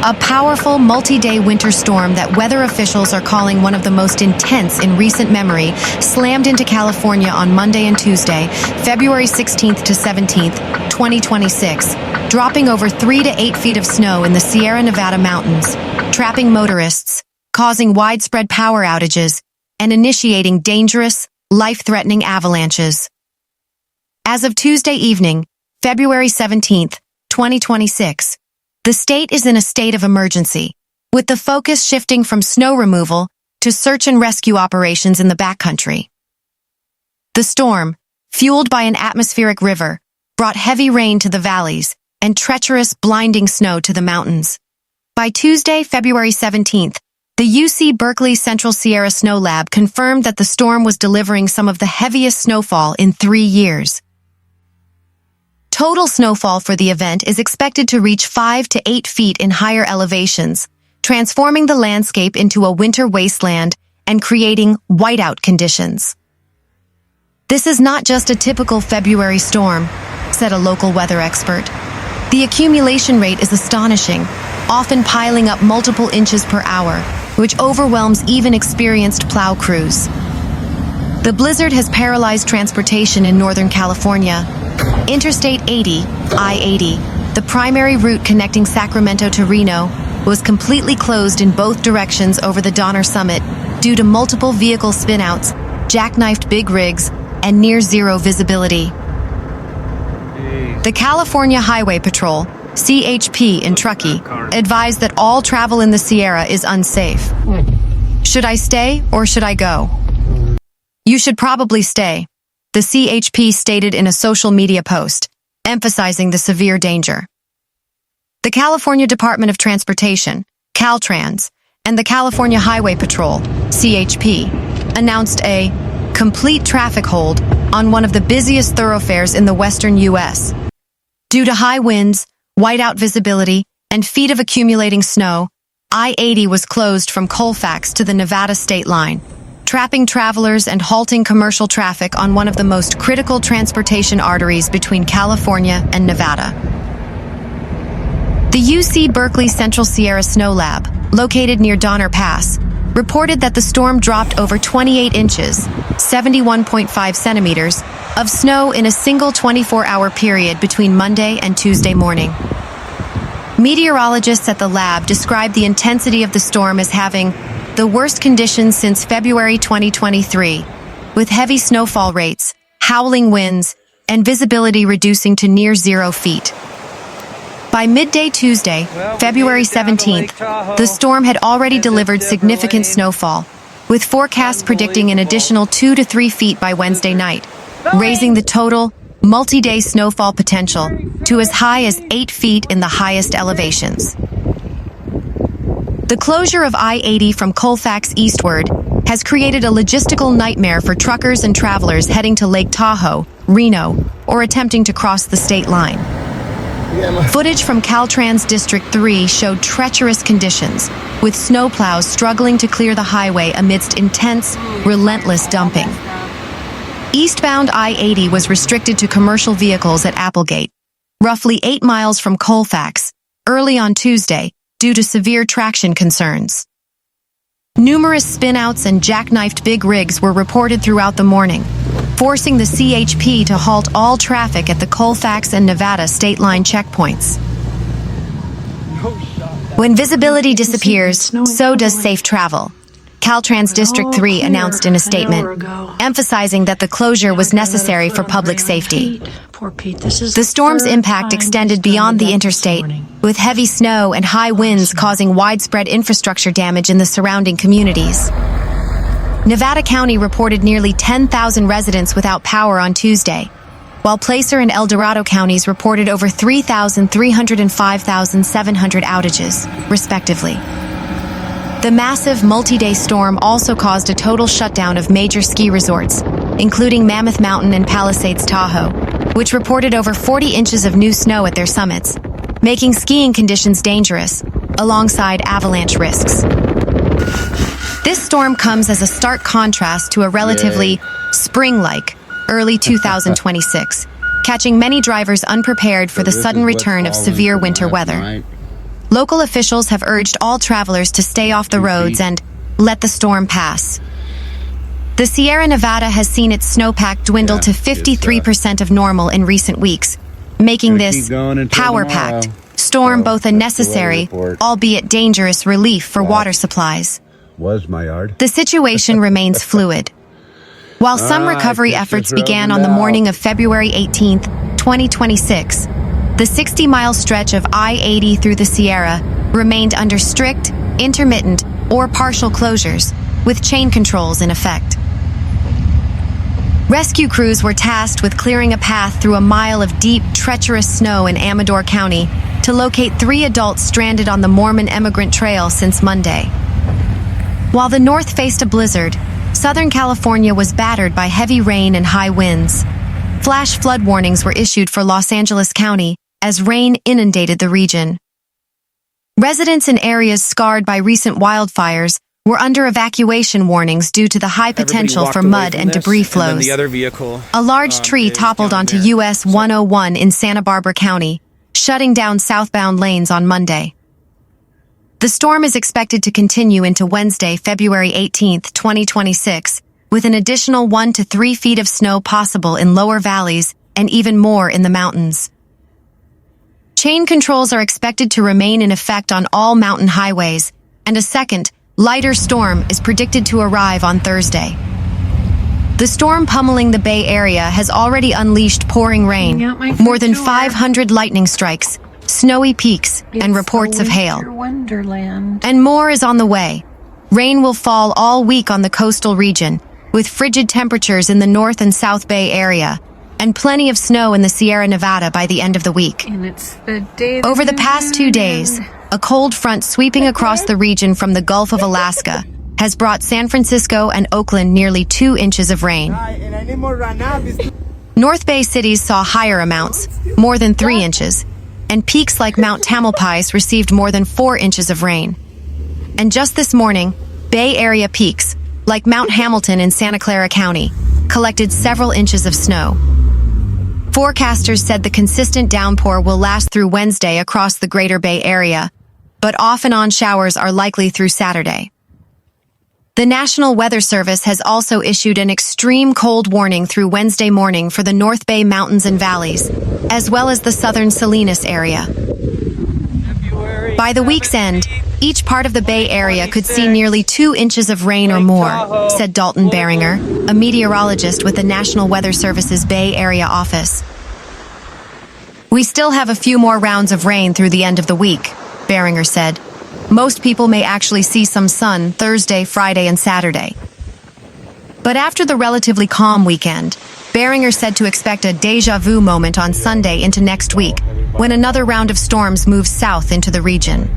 A powerful multi-day winter storm that weather officials are calling one of the most intense in recent memory slammed into California on Monday and Tuesday, February 16th to 17th, 2026, dropping over 3 to 8 feet of snow in the Sierra Nevada mountains, trapping motorists, causing widespread power outages, and initiating dangerous, life-threatening avalanches. As of Tuesday evening, February 17th, 2026, the state is in a state of emergency, with the focus shifting from snow removal to search and rescue operations in the Backcountry. The storm, fueled by an atmospheric river, brought heavy rain to the valleys and treacherous, blinding snow to the mountains. By Tuesday, February 17th, the UC Berkeley Central Sierra Snow Lab confirmed that the storm was delivering some of the heaviest snowfall in 3 years. Total snowfall for the event is expected to reach 5 to 8 feet in higher elevations, transforming the landscape into a winter wasteland and creating whiteout conditions. This is not just a typical February storm, said a local weather expert. The accumulation rate is astonishing, often piling up multiple inches per hour, which overwhelms even experienced plow crews. The blizzard has paralyzed transportation in Northern California. Interstate 80, I-80, the primary route connecting Sacramento to Reno, was completely closed in both directions over the Donner Summit due to multiple vehicle spinouts, jackknifed big rigs, and near-zero visibility. The California Highway Patrol, CHP in Truckee, advised that all travel in the Sierra is unsafe. Should I stay or should I go? You should probably stay, the CHP stated in a social media post, emphasizing the severe danger. The California Department of Transportation, Caltrans, and the California Highway Patrol, CHP, announced a complete traffic hold on one of the busiest thoroughfares in the western U.S. Due to high winds, whiteout visibility, and feet of accumulating snow, I-80 was closed from Colfax to the Nevada state line, trapping travelers and halting commercial traffic on one of the most critical transportation arteries between California and Nevada. The UC Berkeley Central Sierra Snow Lab, located near Donner Pass, reported that the storm dropped over 28 inches, 71.5 centimeters, of snow in a single 24-hour period between Monday and Tuesday morning. Meteorologists at the lab described the intensity of the storm as having the worst conditions since February 2023, with heavy snowfall rates, howling winds, and visibility reducing to near 0 feet. By midday Tuesday, February 17th, the storm had already delivered significant snowfall, with forecasts predicting an additional 2 to 3 feet by Wednesday night, raising the total multi-day snowfall potential to as high as 8 feet in the highest elevations. The closure of I-80 from Colfax eastward has created a logistical nightmare for truckers and travelers heading to Lake Tahoe, Reno, or attempting to cross the state line. Footage from Caltrans District 3 showed treacherous conditions, with snowplows struggling to clear the highway amidst intense, relentless dumping. Eastbound I-80 was restricted to commercial vehicles at Applegate, roughly 8 miles from Colfax, early on Tuesday, due to severe traction concerns. Numerous spinouts and jackknifed big rigs were reported throughout the morning, forcing the CHP to halt all traffic at the Colfax and Nevada state line checkpoints. When visibility disappears, so does safe travel, Caltrans District 3 announced in a statement, emphasizing that the closure was necessary for public safety. The storm's impact extended beyond the interstate, with heavy snow and high winds causing widespread infrastructure damage in the surrounding communities. Nevada County reported nearly 10,000 residents without power on Tuesday, while Placer and El Dorado counties reported over 3,300 and 5,700 outages, respectively. The massive multi-day storm also caused a total shutdown of major ski resorts, including Mammoth Mountain and Palisades Tahoe, which reported over 40 inches of new snow at their summits, making skiing conditions dangerous, alongside avalanche risks. This storm comes as a stark contrast to a relatively spring-like early 2026, catching many drivers unprepared for the sudden return of severe winter weather. Local officials have urged all travelers to stay off the roads and let the storm pass. The Sierra Nevada has seen its snowpack dwindle to 53% of normal in recent weeks, making this power-packed storm both a necessary, albeit dangerous, relief for water supplies. The situation remains fluid. While some recovery efforts began on the morning of February 18, 2026, the 60-mile stretch of I-80 through the Sierra remained under strict, intermittent, or partial closures, with chain controls in effect. Rescue crews were tasked with clearing a path through a mile of deep, treacherous snow in Amador County to locate 3 adults stranded on the Mormon Emigrant Trail since Monday. While the north faced a blizzard, Southern California was battered by heavy rain and high winds. Flash flood warnings were issued for Los Angeles County as rain inundated the region. Residents in areas scarred by recent wildfires were under evacuation warnings due to the high potential for mud and debris flows. A large tree toppled onto US 101 in Santa Barbara County, shutting down southbound lanes on Monday. The storm is expected to continue into Wednesday, February 18, 2026, with an additional 1 to 3 feet of snow possible in lower valleys and even more in the mountains. Chain controls are expected to remain in effect on all mountain highways, and a second, lighter storm is predicted to arrive on Thursday. The storm pummeling the Bay Area has already unleashed pouring rain, more than 500 lightning strikes, snowy peaks, and reports of hail. And more is on the way. Rain will fall all week on the coastal region, with frigid temperatures in the North and South Bay Area, and plenty of snow in the Sierra Nevada by the end of the week. Over the past 2 days, a cold front sweeping across the region from the Gulf of Alaska has brought San Francisco and Oakland nearly 2 inches of rain. North Bay cities saw higher amounts, more than 3 inches, and peaks like Mount Tamalpais received more than 4 inches of rain. And just this morning, Bay Area peaks, like Mount Hamilton in Santa Clara County, collected several inches of snow. Forecasters said the consistent downpour will last through Wednesday across the Greater Bay Area, but off and on showers are likely through Saturday. The National Weather Service has also issued an extreme cold warning through Wednesday morning for the North Bay Mountains and Valleys, as well as the southern Salinas area. By the week's end, each part of the Bay Area could see nearly 2 inches of rain or more, said Dalton Beringer, a meteorologist with the National Weather Service's Bay Area office. We still have a few more rounds of rain through the end of the week, Beringer said. Most people may actually see some sun Thursday, Friday, and Saturday. But after the relatively calm weekend, Beringer said to expect a déjà vu moment on Sunday into next week, when another round of storms moves south into the region.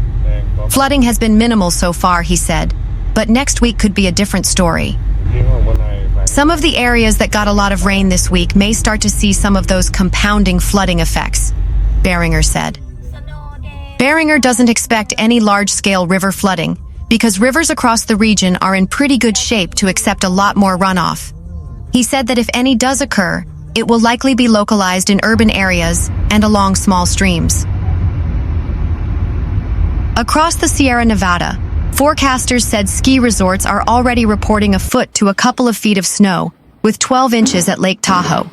Flooding has been minimal so far, he said, but next week could be a different story. Some of the areas that got a lot of rain this week may start to see some of those compounding flooding effects, Beringer said. Beringer doesn't expect any large-scale river flooding because rivers across the region are in pretty good shape to accept a lot more runoff. He said that if any does occur, it will likely be localized in urban areas and along small streams. Across the Sierra Nevada, forecasters said ski resorts are already reporting a foot to a couple of feet of snow, with 12 inches at Lake Tahoe.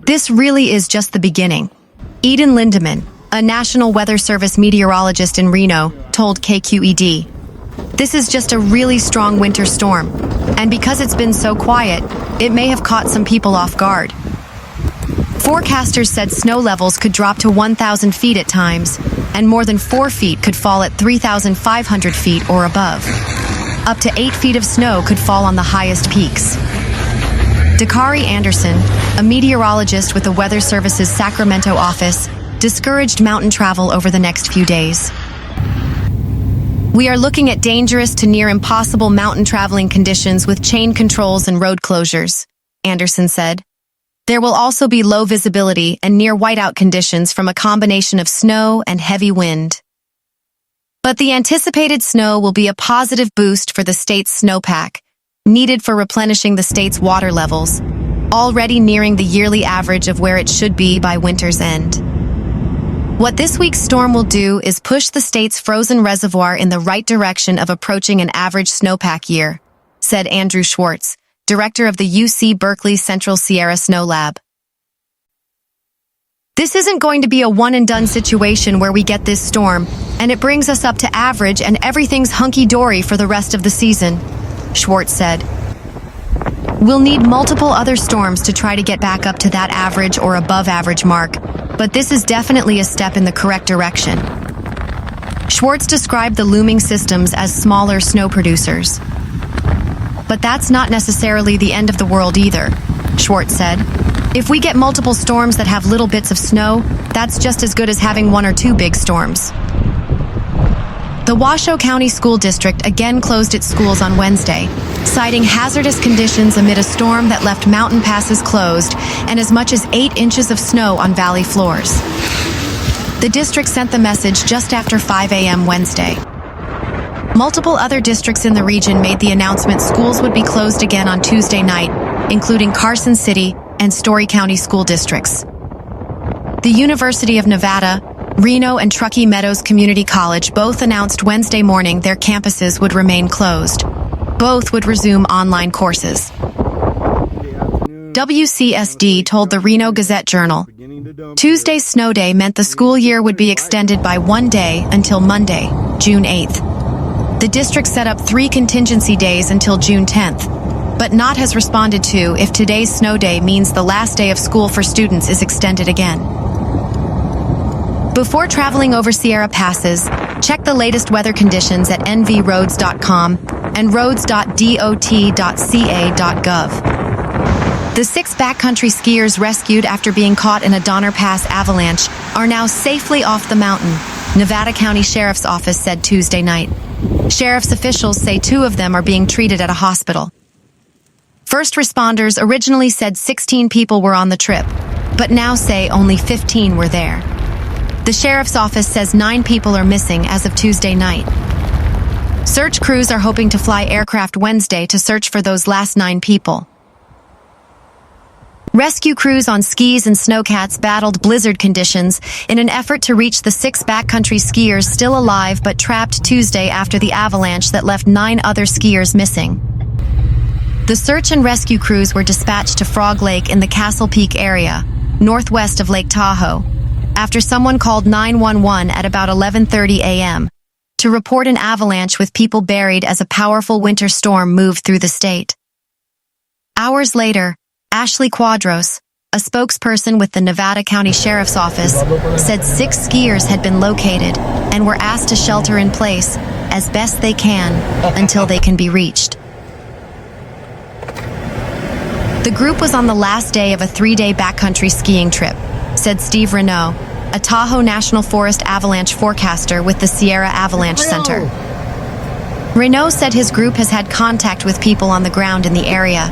This really is just the beginning. Eden Lindemann, a National Weather Service meteorologist in Reno, told KQED. This is just a really strong winter storm, and because it's been so quiet, it may have caught some people off guard. Forecasters said snow levels could drop to 1,000 feet at times, and more than 4 feet could fall at 3,500 feet or above. Up to 8 feet of snow could fall on the highest peaks. Dakari Anderson, a meteorologist with the Weather Service's Sacramento office, discouraged mountain travel over the next few days. We are looking at dangerous to near impossible mountain traveling conditions with chain controls and road closures, Anderson said. There will also be low visibility and near whiteout conditions from a combination of snow and heavy wind. But the anticipated snow will be a positive boost for the state's snowpack, needed for replenishing the state's water levels, already nearing the yearly average of where it should be by winter's end. What this week's storm will do is push the state's frozen reservoir in the right direction of approaching an average snowpack year, said Andrew Schwartz, director of the UC Berkeley Central Sierra Snow Lab. This isn't going to be a one-and-done situation where we get this storm, and it brings us up to average and everything's hunky-dory for the rest of the season, Schwartz said. We'll need multiple other storms to try to get back up to that average or above-average mark, but this is definitely a step in the correct direction. Schwartz described the looming systems as smaller snow producers. But that's not necessarily the end of the world either, Schwartz said. If we get multiple storms that have little bits of snow, that's just as good as having one or two big storms. The Washoe County School District again closed its schools on Wednesday, citing hazardous conditions amid a storm that left mountain passes closed and as much as 8 inches of snow on valley floors. The district sent the message just after 5 a.m. Wednesday. Multiple other districts in the region made the announcement schools would be closed again on Tuesday night, including Carson City and Story County school districts. The University of Nevada, Reno, and Truckee Meadows Community College both announced Wednesday morning their campuses would remain closed. Both would resume online courses. WCSD told the Reno Gazette-Journal, Tuesday's snow day meant the school year would be extended by 1 day until Monday, June 8th. The district set up 3 contingency days until June 10th, but NOT has responded to if today's snow day means the last day of school for students is extended again. Before traveling over Sierra Passes, check the latest weather conditions at nvroads.com and roads.dot.ca.gov. The 6 backcountry skiers rescued after being caught in a Donner Pass avalanche are now safely off the mountain, Nevada County Sheriff's Office said Tuesday night. Sheriff's officials say 2 of them are being treated at a hospital. First responders originally said 16 people were on the trip, but now say only 15 were there. The sheriff's office says 9 people are missing as of Tuesday night. Search crews are hoping to fly aircraft Wednesday to search for those last 9 people. Rescue crews on skis and snowcats battled blizzard conditions in an effort to reach the 6 backcountry skiers still alive but trapped Tuesday after the avalanche that left 9 other skiers missing. The search and rescue crews were dispatched to Frog Lake in the Castle Peak area, northwest of Lake Tahoe, after someone called 911 at about 11:30 a.m. to report an avalanche with people buried as a powerful winter storm moved through the state. Hours later, Ashley Quadros, a spokesperson with the Nevada County Sheriff's Office, said 6 skiers had been located and were asked to shelter in place as best they can until they can be reached. The group was on the last day of a 3-day backcountry skiing trip, said Steve Reno, a Tahoe National Forest avalanche forecaster with the Sierra Avalanche Center. Reno said his group has had contact with people on the ground in the area.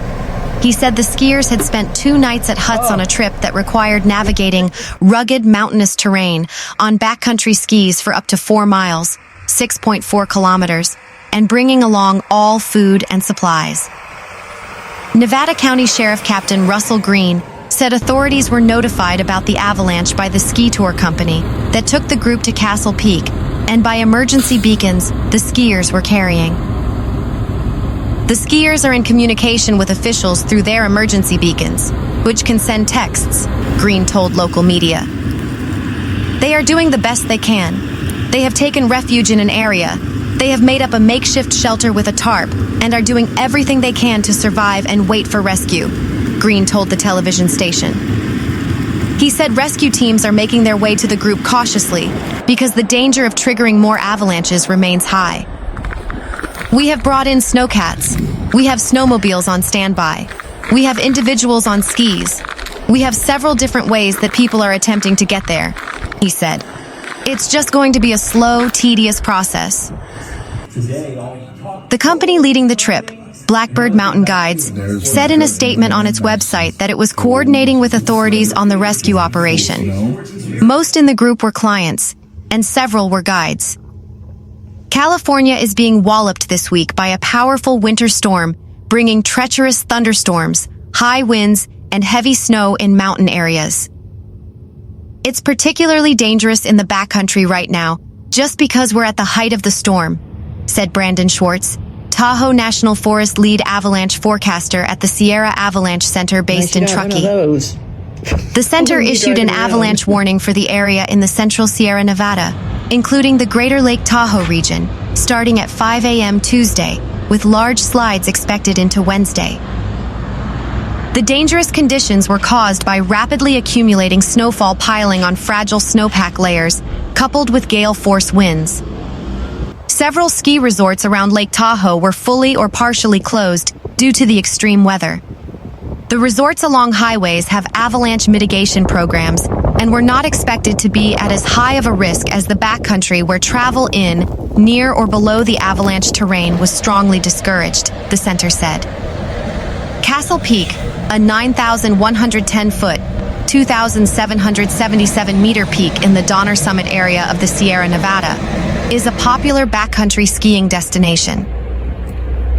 He said the skiers had spent 2 nights at huts on a trip that required navigating rugged mountainous terrain on backcountry skis for up to 4 miles, 6.4 kilometers, and bringing along all food and supplies. Nevada County Sheriff Captain Russell Green said authorities were notified about the avalanche by the ski tour company that took the group to Castle Peak and by emergency beacons the skiers were carrying. The skiers are in communication with officials through their emergency beacons, which can send texts, Green told local media. They are doing the best they can. They have taken refuge in an area. They have made up a makeshift shelter with a tarp and are doing everything they can to survive and wait for rescue, Green told the television station. He said rescue teams are making their way to the group cautiously because the danger of triggering more avalanches remains high. We have brought in snowcats. We have snowmobiles on standby. We have individuals on skis. We have several different ways that people are attempting to get there, he said. It's just going to be a slow, tedious process. The company leading the trip, Blackbird Mountain Guides, said in a statement on its website that it was coordinating with authorities on the rescue operation. Most in the group were clients, and several were guides. California is being walloped this week by a powerful winter storm, bringing treacherous thunderstorms, high winds, and heavy snow in mountain areas. It's particularly dangerous in the backcountry right now, just because we're at the height of the storm, said Brandon Schwartz, Tahoe National Forest lead avalanche forecaster at the Sierra Avalanche Center based in Truckee. The center issued an avalanche warning for the area in the central Sierra Nevada, including the greater Lake Tahoe region, starting at 5 a.m. Tuesday, with large slides expected into Wednesday. The dangerous conditions were caused by rapidly accumulating snowfall piling on fragile snowpack layers, coupled with gale-force winds. Several ski resorts around Lake Tahoe were fully or partially closed due to the extreme weather. The resorts along highways have avalanche mitigation programs and were not expected to be at as high of a risk as the backcountry, where travel in, near or below the avalanche terrain was strongly discouraged, the center said. Castle Peak, a 9,110-foot, 2,777-meter peak in the Donner Summit area of the Sierra Nevada, is a popular backcountry skiing destination.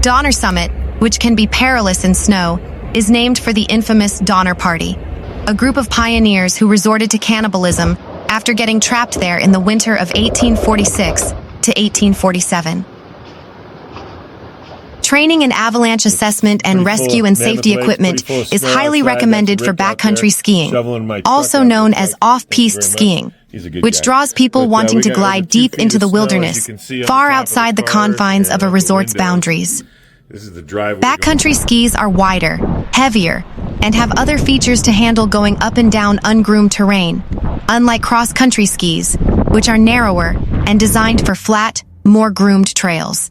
Donner Summit, which can be perilous in snow, is named for the infamous Donner Party, a group of pioneers who resorted to cannibalism after getting trapped there in the winter of 1846 to 1847. Training in avalanche assessment and rescue and safety equipment is highly recommended for backcountry skiing, also known as off-piste skiing, which draws people wanting to glide deep into the wilderness, far outside the confines of a resort's boundaries. Backcountry skis are wider, heavier, and have other features to handle going up and down ungroomed terrain, unlike cross-country skis, which are narrower and designed for flat, more groomed trails.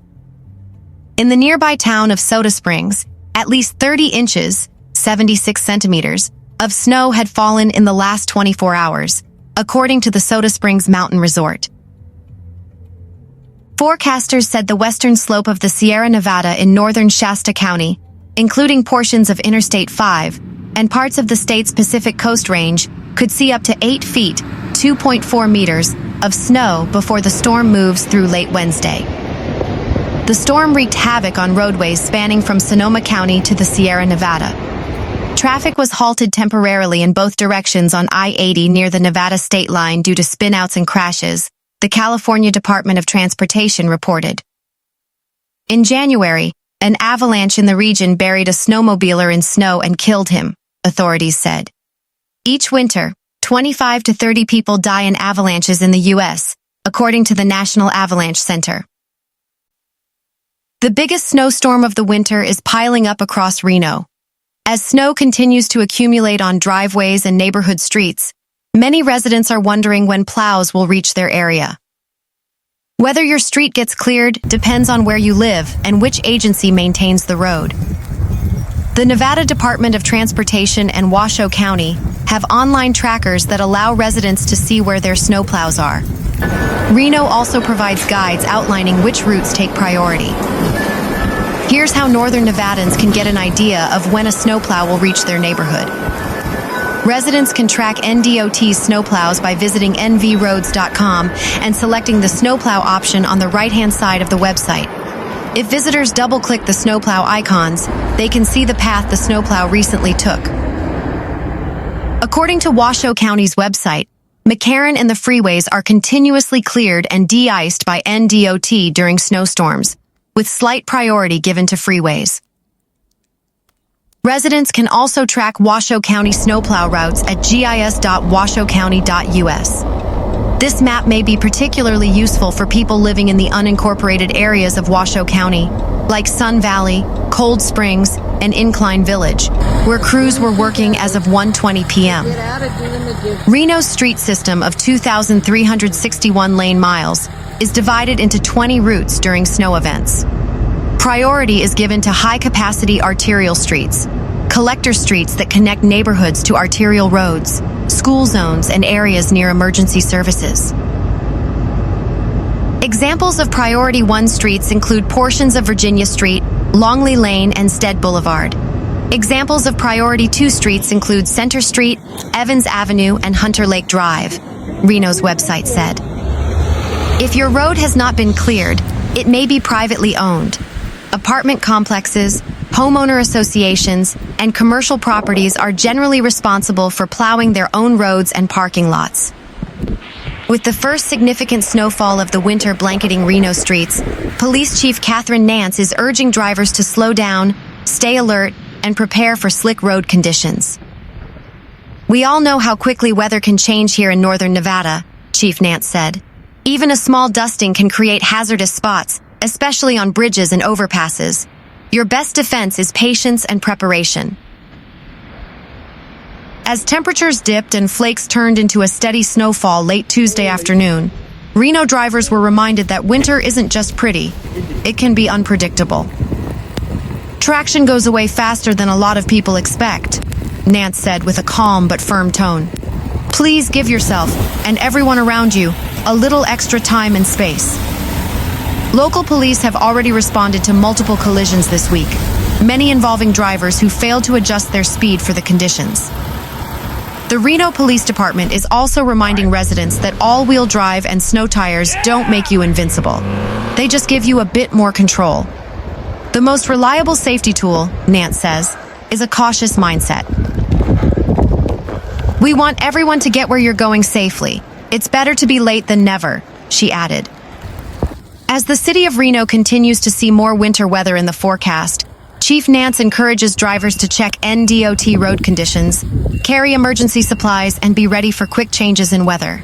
In the nearby town of Soda Springs, at least 30 inches, 76 centimeters, of snow had fallen in the last 24 hours, according to the Soda Springs Mountain Resort. Forecasters said the western slope of the Sierra Nevada in northern Shasta County, including portions of Interstate 5 and parts of the state's Pacific Coast Range, could see up to 8 feet, 2.4 meters, of snow before the storm moves through late Wednesday. The storm wreaked havoc on roadways spanning from Sonoma County to the Sierra Nevada. Traffic was halted temporarily in both directions on I-80 near the Nevada state line due to spinouts and crashes, the California Department of Transportation reported. In January, an avalanche in the region buried a snowmobiler in snow and killed him, authorities said. Each winter, 25 to 30 people die in avalanches in the U.S., according to the National Avalanche Center. The biggest snowstorm of the winter is piling up across Reno. As snow continues to accumulate on driveways and neighborhood streets, many residents are wondering when plows will reach their area. Whether your street gets cleared depends on where you live and which agency maintains the road. The Nevada Department of Transportation and Washoe County have online trackers that allow residents to see where their snowplows are. Reno also provides guides outlining which routes take priority. Here's how northern Nevadans can get an idea of when a snowplow will reach their neighborhood. Residents can track NDOT's snowplows by visiting nvroads.com and selecting the snowplow option on the right-hand side of the website. If visitors double-click the snowplow icons, they can see the path the snowplow recently took. According to Washoe County's website, McCarran and the freeways are continuously cleared and de-iced by NDOT during snowstorms, with slight priority given to freeways. Residents can also track Washoe County snowplow routes at gis.washoucounty.us. This map may be particularly useful for people living in the unincorporated areas of Washoe County, like Sun Valley, Cold Springs, and Incline Village, where crews were working as of 1:20 p.m. Reno's street system of 2,361 lane miles is divided into 20 routes during snow events. Priority is given to high-capacity arterial streets, collector streets that connect neighborhoods to arterial roads, school zones, and areas near emergency services. Examples of Priority 1 streets include portions of Virginia Street, Longley Lane, and Stead Boulevard. Examples of Priority 2 streets include Center Street, Evans Avenue, and Hunter Lake Drive, Reno's website said. If your road has not been cleared, it may be privately owned. Apartment complexes, Homeowner associations and commercial properties are generally responsible for plowing their own roads and parking lots. With the first significant snowfall of the winter blanketing Reno streets, Police Chief Catherine Nance is urging drivers to slow down, stay alert, and prepare for slick road conditions. "We all know how quickly weather can change here in northern Nevada," Chief Nance said. "Even a small dusting can create hazardous spots, especially on bridges and overpasses. Your best defense is patience and preparation." As temperatures dipped and flakes turned into a steady snowfall late Tuesday afternoon, Reno drivers were reminded that winter isn't just pretty, it can be unpredictable. "Traction goes away faster than a lot of people expect," Nance said with a calm but firm tone. "Please give yourself, and everyone around you, a little extra time and space." Local police have already responded to multiple collisions this week, many involving drivers who failed to adjust their speed for the conditions. The Reno Police Department is also reminding residents that all-wheel drive and snow tires don't make you invincible. They just give you a bit more control. "The most reliable safety tool," Nance says, "is a cautious mindset." "We want everyone to get where you're going safely. It's better to be late than never," she added. As the city of Reno continues to see more winter weather in the forecast, Chief Nance encourages drivers to check NDOT road conditions, carry emergency supplies, and be ready for quick changes in weather.